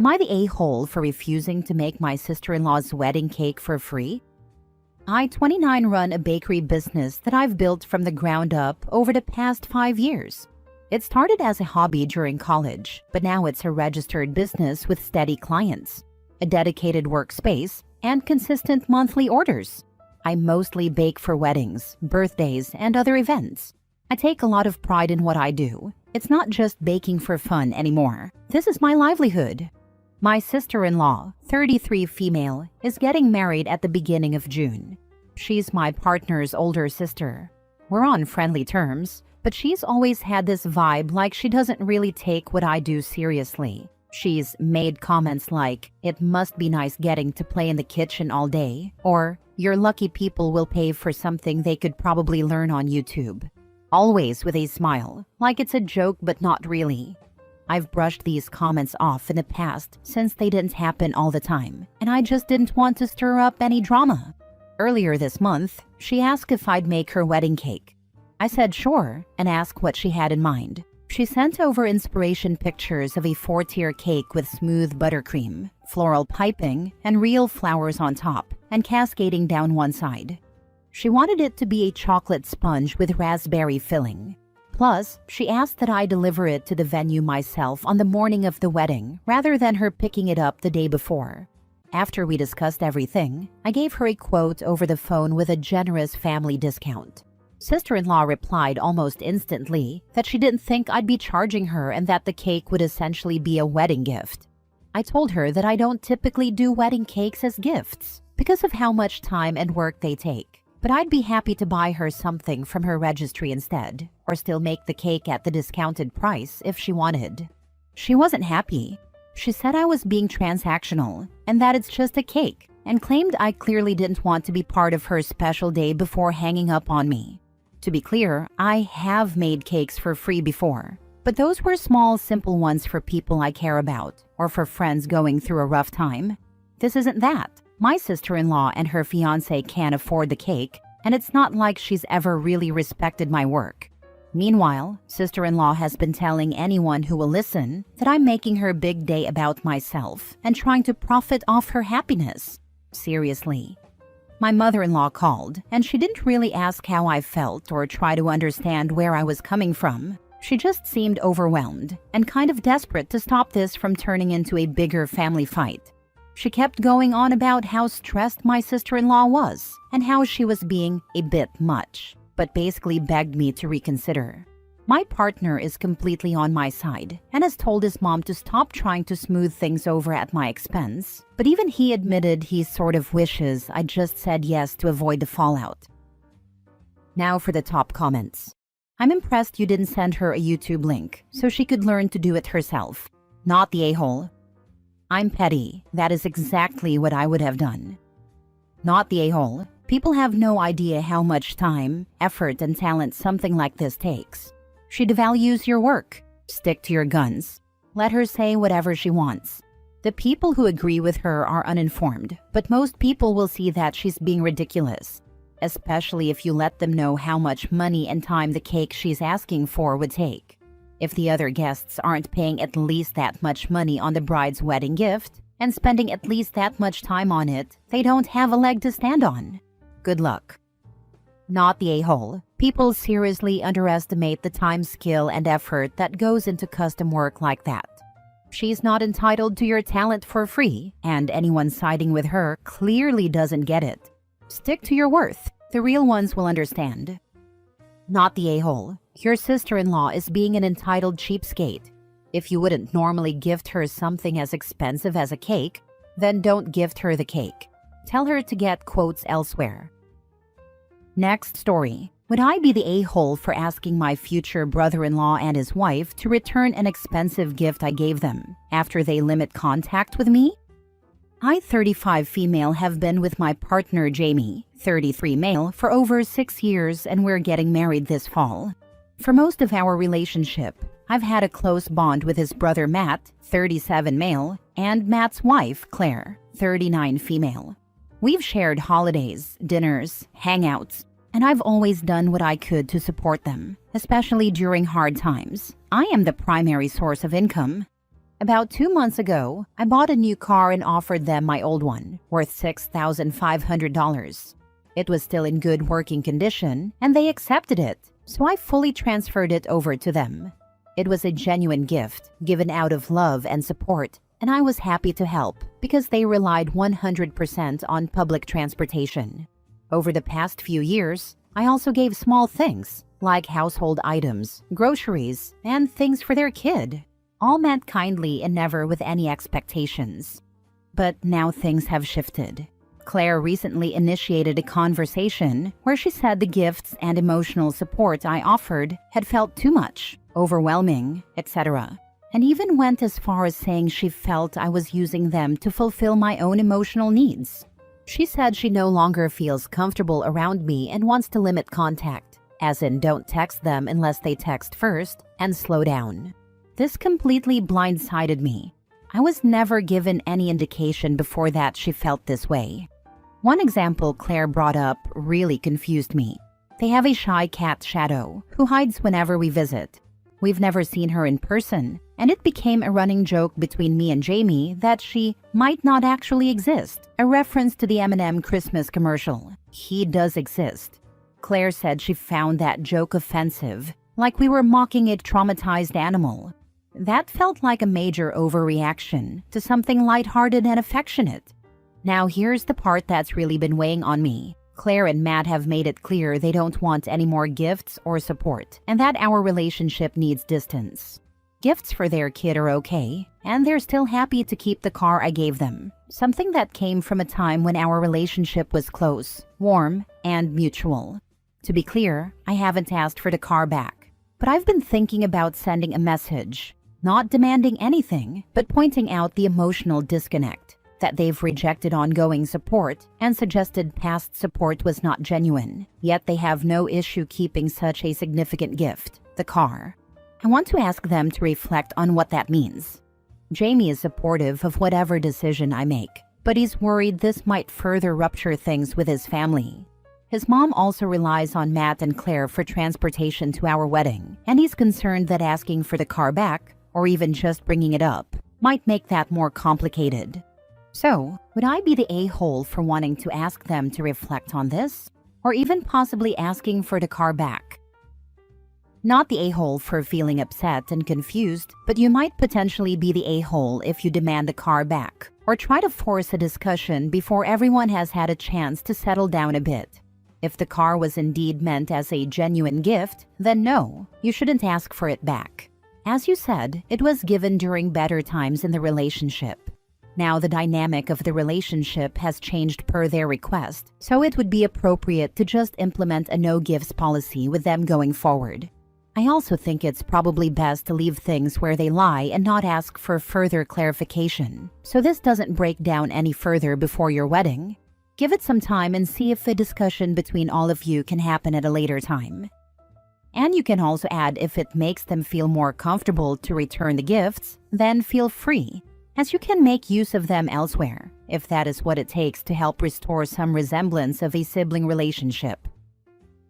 Am I the a-hole for refusing to make my sister-in-law's wedding cake for free? I, 29, run a bakery business that I've built from the ground up over the past 5 years. It started as a hobby during college, but now it's a registered business with steady clients, a dedicated workspace, and consistent monthly orders. I mostly bake for weddings, birthdays, and other events. I take a lot of pride in what I do. It's not just baking for fun anymore. This is my livelihood. My sister-in-law, 33 female, is getting married at the beginning of June. She's my partner's older sister. We're on friendly terms, but she's always had this vibe like she doesn't really take what I do seriously. She's made comments like, "It must be nice getting to play in the kitchen all day," or "You're lucky people will pay for something they could probably learn on YouTube." Always with a smile, like it's a joke but not really. I've brushed these comments off in the past since they didn't happen all the time, and I just didn't want to stir up any drama. Earlier this month, she asked if I'd make her wedding cake. I said sure and asked what she had in mind. She sent over inspiration pictures of a 4-tier cake with smooth buttercream, floral piping, and real flowers on top, and cascading down one side. She wanted it to be a chocolate sponge with raspberry filling. Plus, she asked that I deliver it to the venue myself on the morning of the wedding, rather than her picking it up the day before. After we discussed everything, I gave her a quote over the phone with a generous family discount. Sister-in-law replied almost instantly that she didn't think I'd be charging her and that the cake would essentially be a wedding gift. I told her that I don't typically do wedding cakes as gifts because of how much time and work they take. But I'd be happy to buy her something from her registry instead, or still make the cake at the discounted price if she wanted. She wasn't happy. She said I was being transactional and that it's just a cake, and claimed I clearly didn't want to be part of her special day before hanging up on me. To be clear, I have made cakes for free before, but those were small, simple ones for people I care about, or for friends going through a rough time. This isn't that. My sister-in-law and her fiancé can't afford the cake, and it's not like she's ever really respected my work. Meanwhile, sister-in-law has been telling anyone who will listen that I'm making her big day about myself and trying to profit off her happiness. Seriously. My mother-in-law called, and she didn't really ask how I felt or try to understand where I was coming from. She just seemed overwhelmed and kind of desperate to stop this from turning into a bigger family fight. She kept going on about how stressed my sister-in-law was and how she was being a bit much, but basically begged me to reconsider. My partner is completely on my side and has told his mom to stop trying to smooth things over at my expense, but even he admitted he sort of wishes I just said yes to avoid the fallout. Now for the top comments. I'm impressed you didn't send her a YouTube link so she could learn to do it herself. Not the a-hole. I'm petty. That is exactly what I would have done. Not the a-hole. People have no idea how much time, effort, and talent something like this takes. She devalues your work. Stick to your guns. Let her say whatever she wants. The people who agree with her are uninformed, but most people will see that she's being ridiculous, especially if you let them know how much money and time the cake she's asking for would take. If the other guests aren't paying at least that much money on the bride's wedding gift and spending at least that much time on it, they don't have a leg to stand on. Good luck. Not the a-hole. People seriously underestimate the time, skill, and effort that goes into custom work like that. She's not entitled to your talent for free, and anyone siding with her clearly doesn't get it. Stick to your worth. The real ones will understand. Not the a-hole. Your sister-in-law is being an entitled cheapskate. If you wouldn't normally gift her something as expensive as a cake, then don't gift her the cake. Tell her to get quotes elsewhere. Next story. Would I be the a-hole for asking my future brother-in-law and his wife to return an expensive gift I gave them after they limit contact with me? I, 35 female, have been with my partner Jamie, 33 male, for over 6 years, and we're getting married this fall. For most of our relationship, I've had a close bond with his brother Matt, 37 male, and Matt's wife, Claire, 39 female. We've shared holidays, dinners, hangouts, and I've always done what I could to support them, especially during hard times. I am the primary source of income. About 2 months ago, I bought a new car and offered them my old one, worth $6,500. It was still in good working condition, and they accepted it, so I fully transferred it over to them. It was a genuine gift, given out of love and support, and I was happy to help because they relied 100% on public transportation. Over the past few years, I also gave small things, like household items, groceries, and things for their kid, all meant kindly and never with any expectations. But now things have shifted. Claire recently initiated a conversation where she said the gifts and emotional support I offered had felt too much, overwhelming, etc., and even went as far as saying she felt I was using them to fulfill my own emotional needs. She said she no longer feels comfortable around me and wants to limit contact, as in don't text them unless they text first, and slow down. This completely blindsided me. I was never given any indication before that she felt this way. One example Claire brought up really confused me. They have a shy cat, Shadow, who hides whenever we visit. We've never seen her in person, and it became a running joke between me and Jamie that she might not actually exist, a reference to the M&M Christmas commercial. He does exist. Claire said she found that joke offensive, like we were mocking a traumatized animal. That felt like a major overreaction to something lighthearted and affectionate. Now here's the part that's really been weighing on me. Claire and Matt have made it clear they don't want any more gifts or support, and that our relationship needs distance. Gifts for their kid are okay, and they're still happy to keep the car I gave them, something that came from a time when our relationship was close, warm, and mutual. To be clear, I haven't asked for the car back, but I've been thinking about sending a message, not demanding anything, but pointing out the emotional disconnect, that they've rejected ongoing support and suggested past support was not genuine, yet they have no issue keeping such a significant gift, the car. I want to ask them to reflect on what that means. Jamie is supportive of whatever decision I make, but he's worried this might further rupture things with his family. His mom also relies on Matt and Claire for transportation to our wedding, and he's concerned that asking for the car back, or even just bringing it up, might make that more complicated. So, would I be the a-hole for wanting to ask them to reflect on this? Or even possibly asking for the car back? Not the a-hole for feeling upset and confused, but you might potentially be the a-hole if you demand the car back, or try to force a discussion before everyone has had a chance to settle down a bit. If the car was indeed meant as a genuine gift, then no, you shouldn't ask for it back. As you said, it was given during better times in the relationship. Now the dynamic of the relationship has changed per their request, so it would be appropriate to just implement a no-gifts policy with them going forward. I also think it's probably best to leave things where they lie and not ask for further clarification, so this doesn't break down any further before your wedding. Give it some time and see if a discussion between all of you can happen at a later time. And you can also add if it makes them feel more comfortable to return the gifts, then feel free, as you can make use of them elsewhere, if that is what it takes to help restore some resemblance of a sibling relationship.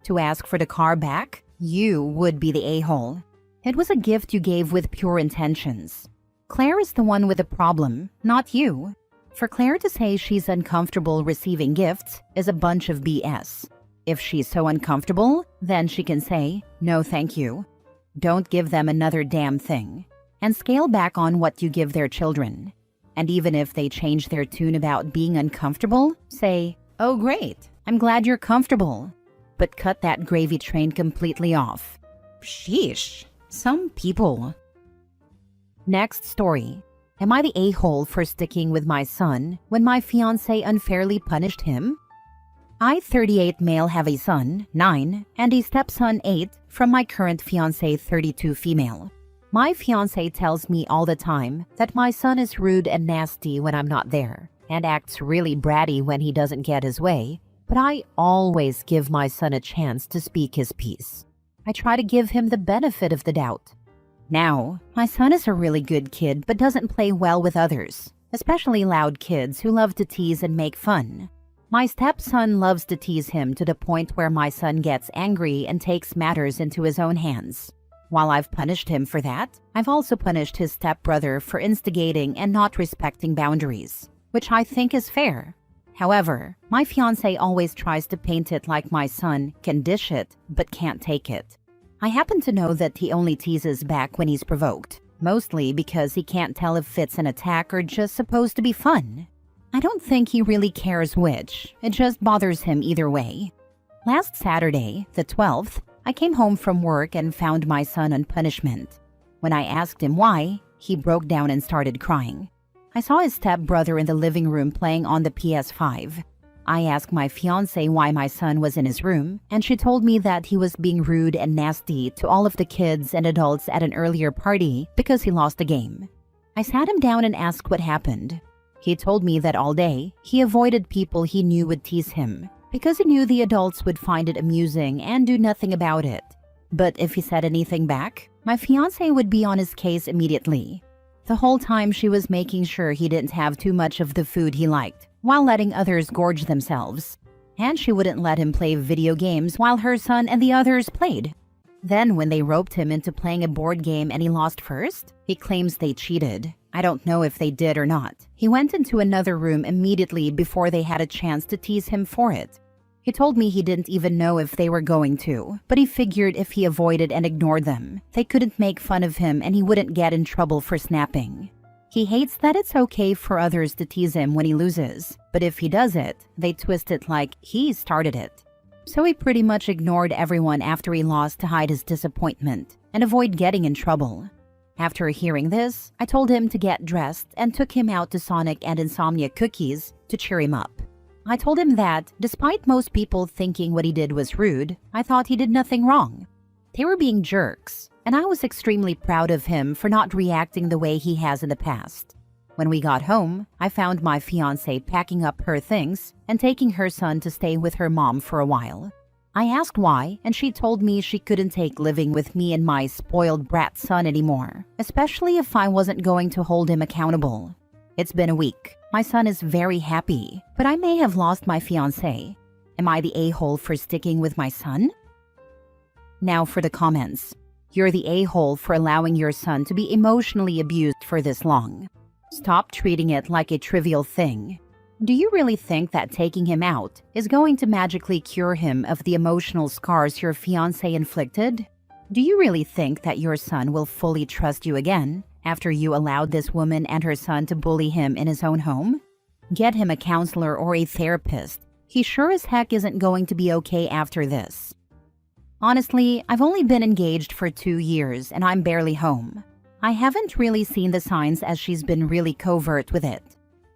To ask for the car back, you would be the a-hole. It was a gift you gave with pure intentions. Claire is the one with the problem, not you. For Claire to say she's uncomfortable receiving gifts is a bunch of BS. If she's so uncomfortable, then she can say, no thank you. Don't give them another damn thing. And scale back on what you give their children. And even if they change their tune about being uncomfortable, say, oh great, I'm glad you're comfortable. But cut that gravy train completely off. Sheesh, some people. Next story. Am I the a-hole for sticking with my son when my fiancé unfairly punished him? I, 38 male, have a son, 9, and a stepson, 8, from my current fiancé, 32 female. My fiancé tells me all the time that my son is rude and nasty when I'm not there, and acts really bratty when he doesn't get his way, but I always give my son a chance to speak his piece. I try to give him the benefit of the doubt. Now, my son is a really good kid but doesn't play well with others, especially loud kids who love to tease and make fun. My stepson loves to tease him to the point where my son gets angry and takes matters into his own hands. While I've punished him for that, I've also punished his stepbrother for instigating and not respecting boundaries, which I think is fair. However, my fiancé always tries to paint it like my son can dish it but can't take it. I happen to know that he only teases back when he's provoked, mostly because he can't tell if it's an attack or just supposed to be fun. I don't think he really cares which, it just bothers him either way. Last Saturday, the 12th, I came home from work and found my son on punishment. When I asked him why, he broke down and started crying. I saw his stepbrother in the living room playing on the PS5. I asked my fiancé why my son was in his room, and she told me that he was being rude and nasty to all of the kids and adults at an earlier party because he lost a game. I sat him down and asked what happened. He told me that all day, he avoided people he knew would tease him, because he knew the adults would find it amusing and do nothing about it. But if he said anything back, my fiancé would be on his case immediately. The whole time she was making sure he didn't have too much of the food he liked, while letting others gorge themselves. And she wouldn't let him play video games while her son and the others played. Then when they roped him into playing a board game and he lost first, he claims they cheated. I don't know if they did or not. He went into another room immediately before they had a chance to tease him for it. He told me he didn't even know if they were going to, but he figured if he avoided and ignored them, they couldn't make fun of him and he wouldn't get in trouble for snapping. He hates that it's okay for others to tease him when he loses, but if he does it, they twist it like he started it. So he pretty much ignored everyone after he lost to hide his disappointment and avoid getting in trouble. After hearing this, I told him to get dressed and took him out to Sonic and Insomnia Cookies to cheer him up. I told him that, despite most people thinking what he did was rude, I thought he did nothing wrong. They were being jerks, and I was extremely proud of him for not reacting the way he has in the past. When we got home, I found my fiancé packing up her things and taking her son to stay with her mom for a while. I asked why, and she told me she couldn't take living with me and my spoiled brat son anymore, especially if I wasn't going to hold him accountable. It's been a week. My son is very happy, but I may have lost my fiancé. Am I the a-hole for sticking with my son? Now for the comments. You're the a-hole for allowing your son to be emotionally abused for this long. Stop treating it like a trivial thing. Do you really think that taking him out is going to magically cure him of the emotional scars your fiancé inflicted? Do you really think that your son will fully trust you again after you allowed this woman and her son to bully him in his own home? Get him a counselor or a therapist. He sure as heck isn't going to be okay after this. Honestly, I've only been engaged for 2 years and I'm barely home. I haven't really seen the signs as she's been really covert with it.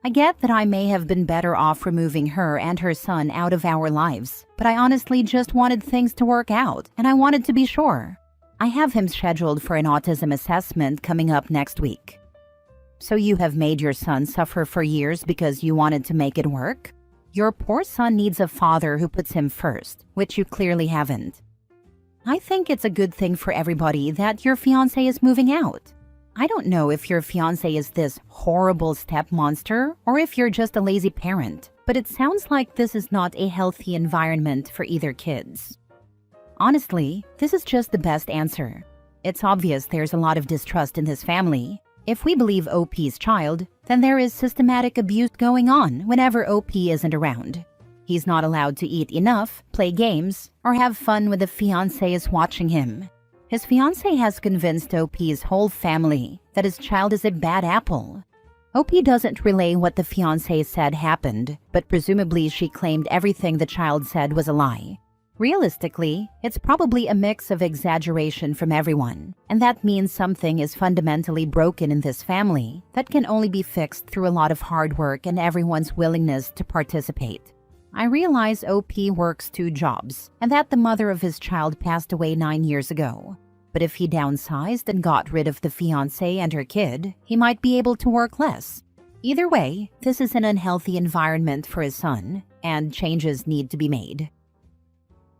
I get that I may have been better off removing her and her son out of our lives, but I honestly just wanted things to work out and I wanted to be sure. I have him scheduled for an autism assessment coming up next week. So you have made your son suffer for years because you wanted to make it work? Your poor son needs a father who puts him first, which you clearly haven't. I think it's a good thing for everybody that your fiancé is moving out. I don't know if your fiancé is this horrible step monster or if you're just a lazy parent, but it sounds like this is not a healthy environment for either kids. Honestly, this is just the best answer. It's obvious there's a lot of distrust in this family. If we believe OP's child, then there is systematic abuse going on whenever OP isn't around. He's not allowed to eat enough, play games, or have fun when the fiancé is watching him. His fiancé has convinced OP's whole family that his child is a bad apple. OP doesn't relay what the fiancé said happened, but presumably she claimed everything the child said was a lie. Realistically, it's probably a mix of exaggeration from everyone, and that means something is fundamentally broken in this family that can only be fixed through a lot of hard work and everyone's willingness to participate. I realize OP works 2 jobs, and that the mother of his child passed away 9 years ago. But if he downsized and got rid of the fiancé and her kid, he might be able to work less. Either way, this is an unhealthy environment for his son, and changes need to be made.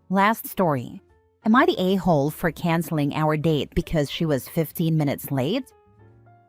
Last story. Am I the a-hole for canceling our date because she was 15 minutes late?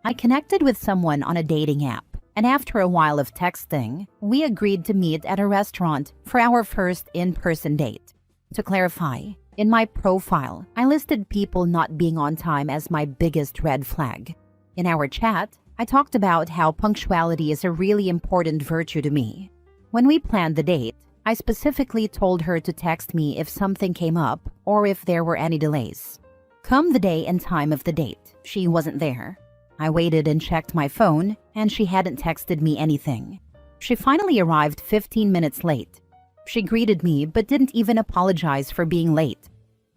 I connected with someone on a dating app, and after a while of texting, we agreed to meet at a restaurant for our first in-person date. To clarify, In my profile, I listed people not being on time as my biggest red flag. In our chat, I talked about how punctuality is a really important virtue to me. When we planned the date, I specifically told her to text me if something came up or if there were any delays. Come the day and time of the date, she wasn't there. I waited and checked my phone, and she hadn't texted me anything. She finally arrived 15 minutes late. She greeted me but didn't even apologize for being late.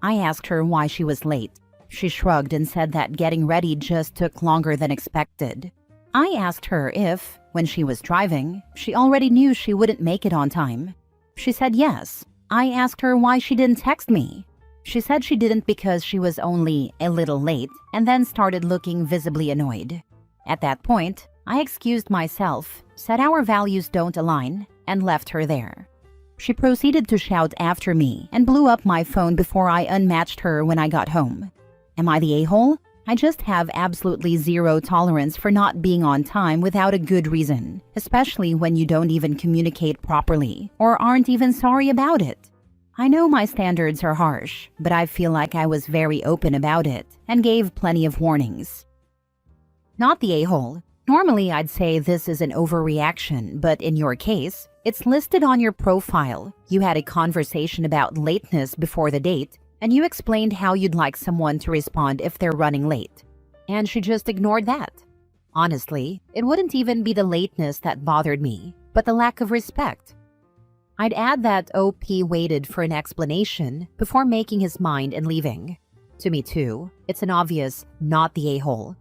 I asked her why she was late. She shrugged and said that getting ready just took longer than expected. I asked her if, when she was driving, she already knew she wouldn't make it on time. She said yes. I asked her why she didn't text me. She said she didn't because she was only a little late and then started looking visibly annoyed. At that point, I excused myself, said our values don't align, and left her there. She proceeded to shout after me and blew up my phone before I unmatched her when I got home. Am I the a-hole? I just have absolutely zero tolerance for not being on time without a good reason, especially when you don't even communicate properly or aren't even sorry about it. I know my standards are harsh, but I feel like I was very open about it and gave plenty of warnings. Not the a-hole. Normally, I'd say this is an overreaction, but in your case, it's listed on your profile. You had a conversation about lateness before the date, and you explained how you'd like someone to respond if they're running late. And she just ignored that. Honestly, it wouldn't even be the lateness that bothered me, but the lack of respect. I'd add that OP waited for an explanation before making his mind and leaving. To me too, it's an obvious not the a-hole.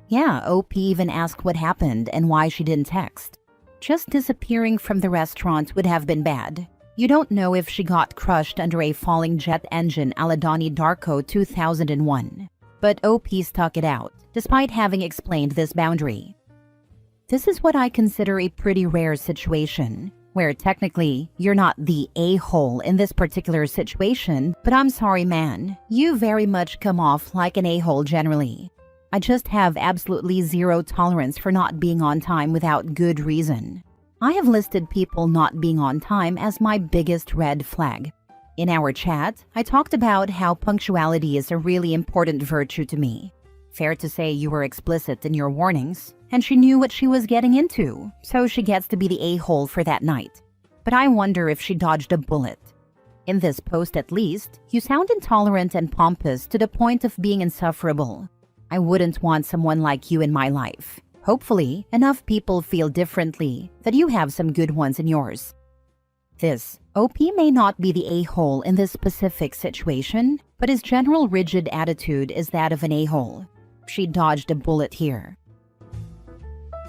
Yeah, OP even asked what happened and why she didn't text. Just disappearing from the restaurant would have been bad. You don't know if she got crushed under a falling jet engine a la Donnie Darko 2001. But OP stuck it out, despite having explained this boundary. This is what I consider a pretty rare situation, where technically you're not the a-hole in this particular situation, but I'm sorry man, you very much come off like an a-hole generally. I just have absolutely zero tolerance for not being on time without good reason. I have listed people not being on time as my biggest red flag. In our chat, I talked about how punctuality is a really important virtue to me. Fair to say you were explicit in your warnings, and she knew what she was getting into, so she gets to be the a-hole for that night. But I wonder if she dodged a bullet. In this post at least, you sound intolerant and pompous to the point of being insufferable. I wouldn't want someone like you in my life. Hopefully, enough people feel differently that you have some good ones in yours. This OP may not be the a-hole in this specific situation, but his general rigid attitude is that of an a-hole. She dodged a bullet here.